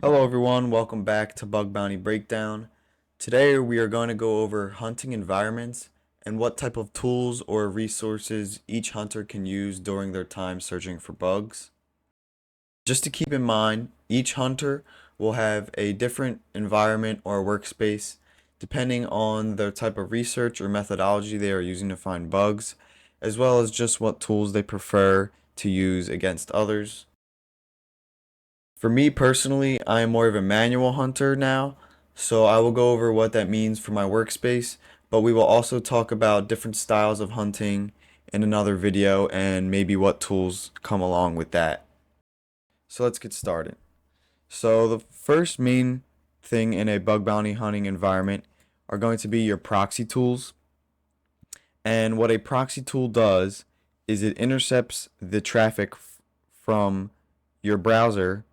Hello everyone, welcome back to Bug Bounty Breakdown. Today we are going to go over hunting environments and what type of tools or resources each hunter can use during their time searching for bugs. Just to keep in mind, each hunter will have a different environment or workspace depending on the type of research or methodology they are using to find bugs, as well as just what tools they prefer to use against others. For me personally, I am more of a manual hunter now, so I will go over what that means for my workspace, but we will also talk about different styles of hunting in another video and maybe what tools come along with that. So let's get started. So the first main thing in a bug bounty hunting environment are going to be your proxy tools. And what a proxy tool does is it intercepts the traffic from your browser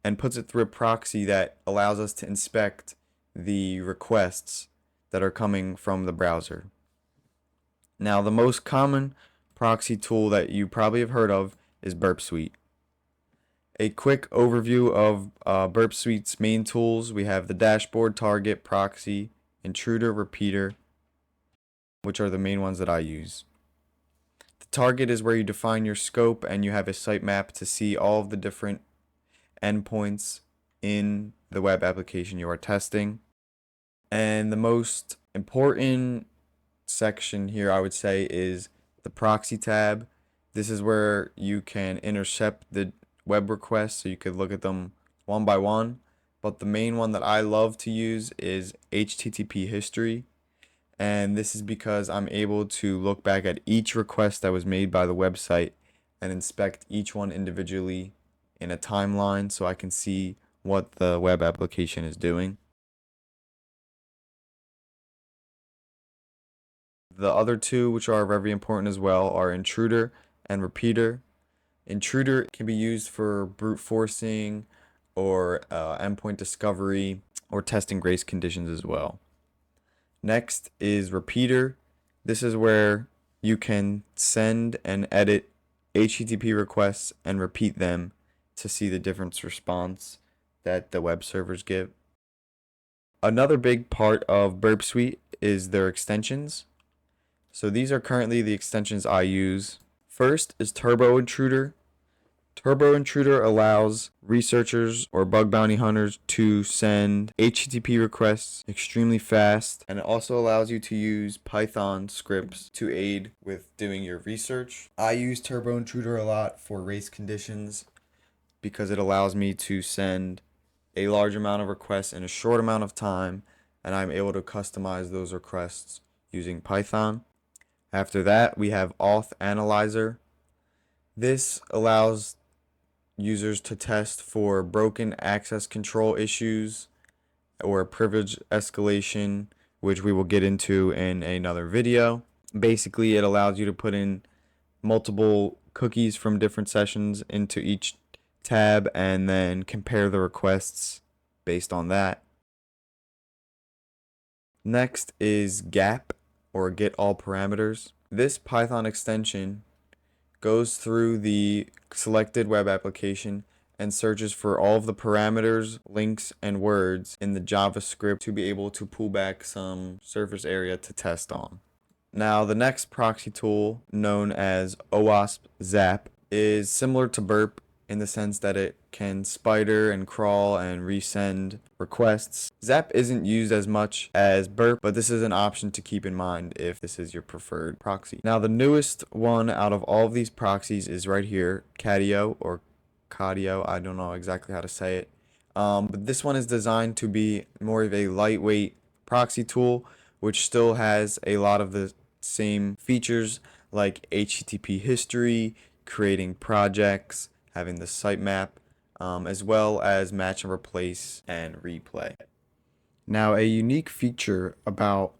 and puts it through a proxy that allows us to inspect the requests that are coming from the browser. Now, the most common proxy tool that you probably have heard of is Burp Suite. A quick overview of Burp Suite's main tools: we have the dashboard, target, proxy, intruder, repeater, which are the main ones that I use. The target is where you define your scope and you have a sitemap to see all of the different endpoints in the web application you are testing. And the most important section here, I would say, is the proxy tab. This is where you can intercept the web requests, so you could look at them one by one. But the main one that I love to use is HTTP history. And this is because I'm able to look back at each request that was made by the website and inspect each one individually in a timeline so I can see what the web application is doing. The other two, which are very important as well, are intruder and repeater. Intruder can be used for brute forcing or endpoint discovery or testing grace conditions as well. Next is repeater. This is where you can send and edit HTTP requests and repeat them to see the different response that the web servers give. Another big part of Burp Suite is their extensions. So these are currently the extensions I use. First is Turbo Intruder. Turbo Intruder allows researchers or bug bounty hunters to send HTTP requests extremely fast, and it also allows you to use Python scripts to aid with doing your research. I use Turbo Intruder a lot for race conditions because it allows me to send a large amount of requests in a short amount of time, and I'm able to customize those requests using Python. After that, we have Auth Analyzer. This allows users to test for broken access control issues or privilege escalation, which we will get into in another video. Basically, it allows you to put in multiple cookies from different sessions into each tab and then compare the requests based on that. Next is GAP, or Get All Parameters. This Python extension goes through the selected web application and searches for all of the parameters, links, and words in the JavaScript to be able to pull back some surface area to test on. Now, the next proxy tool, known as OWASP Zap, is similar to Burp in the sense that it can spider and crawl and resend requests. Zap isn't used as much as Burp, but this is an option to keep in mind if this is your preferred proxy. Now, the newest one out of all of these proxies is right here, Cadio or Cadio. I don't know exactly how to say it. But this one is designed to be more of a lightweight proxy tool, which still has a lot of the same features like HTTP history, creating projects, having the sitemap, as well as match and replace and replay. Now, a unique feature about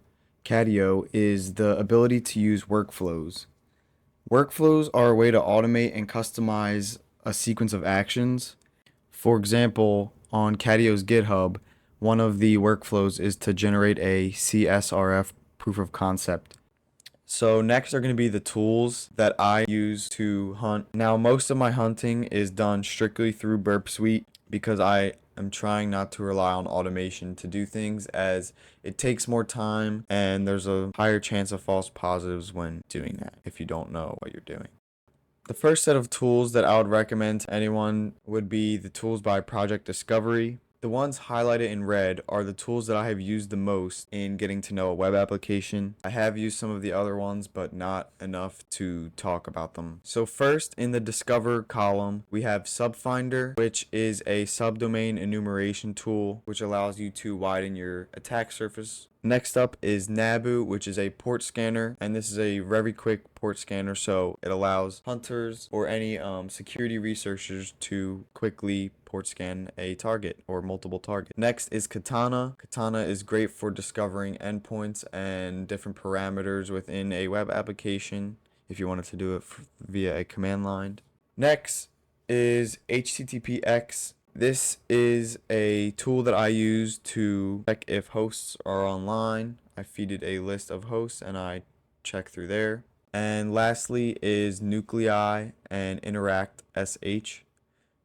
Cadio is the ability to use workflows. Workflows are a way to automate and customize a sequence of actions. For example, on Cadio's GitHub, one of the workflows is to generate a CSRF proof of concept. So next are going to be the tools that I use to hunt. Now, most of my hunting is done strictly through Burp Suite because I am trying not to rely on automation to do things, as it takes more time and there's a higher chance of false positives when doing that if you don't know what you're doing. The first set of tools that I would recommend to anyone would be the tools by Project Discovery. The ones highlighted in red are the tools that I have used the most in getting to know a web application. I have used some of the other ones, but not enough to talk about them. So first, in the Discover column, we have Subfinder, which is a subdomain enumeration tool, which allows you to widen your attack surface. Next up is Nabu, which is a port scanner, and this is a very quick port scanner, so it allows hunters or any security researchers to quickly port scan a target or multiple targets. Next is Katana. Katana is great for discovering endpoints and different parameters within a web application if you wanted to do it via a command line. Next is HTTPX. This is a tool that I use to check if hosts are online. I feed it a list of hosts and I check through there. And lastly is Nuclei and Interact SH.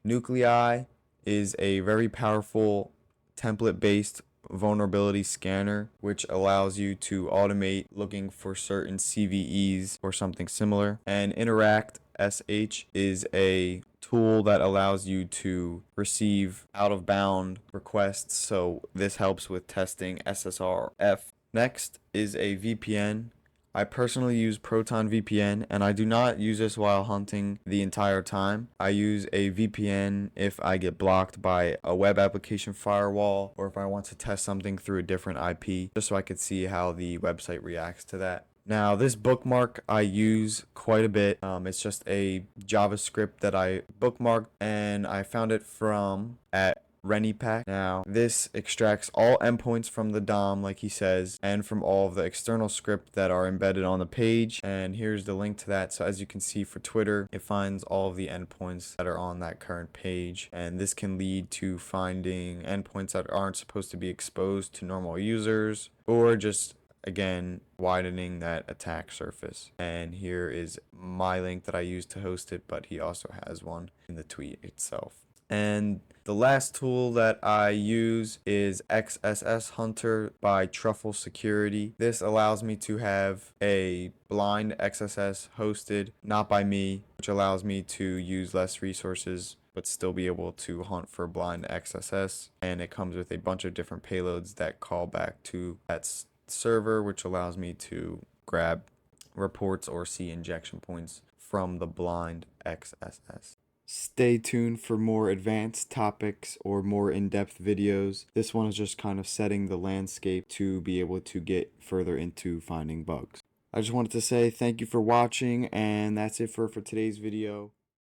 Nuclei is a very powerful template-based vulnerability scanner, which allows you to automate looking for certain CVEs or something similar. And Interact SH is a tool that allows you to receive out-of-bound requests, so this helps with testing SSRF. Next is a VPN. I personally use Proton VPN, and I do not use this while hunting the entire time. I use a VPN if I get blocked by a web application firewall, or if I want to test something through a different IP, just so I could see how the website reacts to that. Now, this bookmark I use quite a bit. It's just a JavaScript that I bookmarked, and I found it from at ReniPack. Now, this extracts all endpoints from the DOM, like he says, and from all of the external script that are embedded on the page. And here's the link to that. So as you can see for Twitter, it finds all of the endpoints that are on that current page. And this can lead to finding endpoints that aren't supposed to be exposed to normal users, or just, again, widening that attack surface. And here is my link that I use to host it, but he also has one in the tweet itself. And the last tool that I use is XSS Hunter by Truffle Security. This allows me to have a blind XSS hosted, not by me, which allows me to use less resources but still be able to hunt for blind XSS. And it comes with a bunch of different payloads that call back to that server, which allows me to grab reports or see injection points from the blind XSS. Stay tuned for more advanced topics or more in-depth videos. This one is just kind of setting the landscape to be able to get further into finding bugs. I just wanted to say thank you for watching, and that's it for today's video.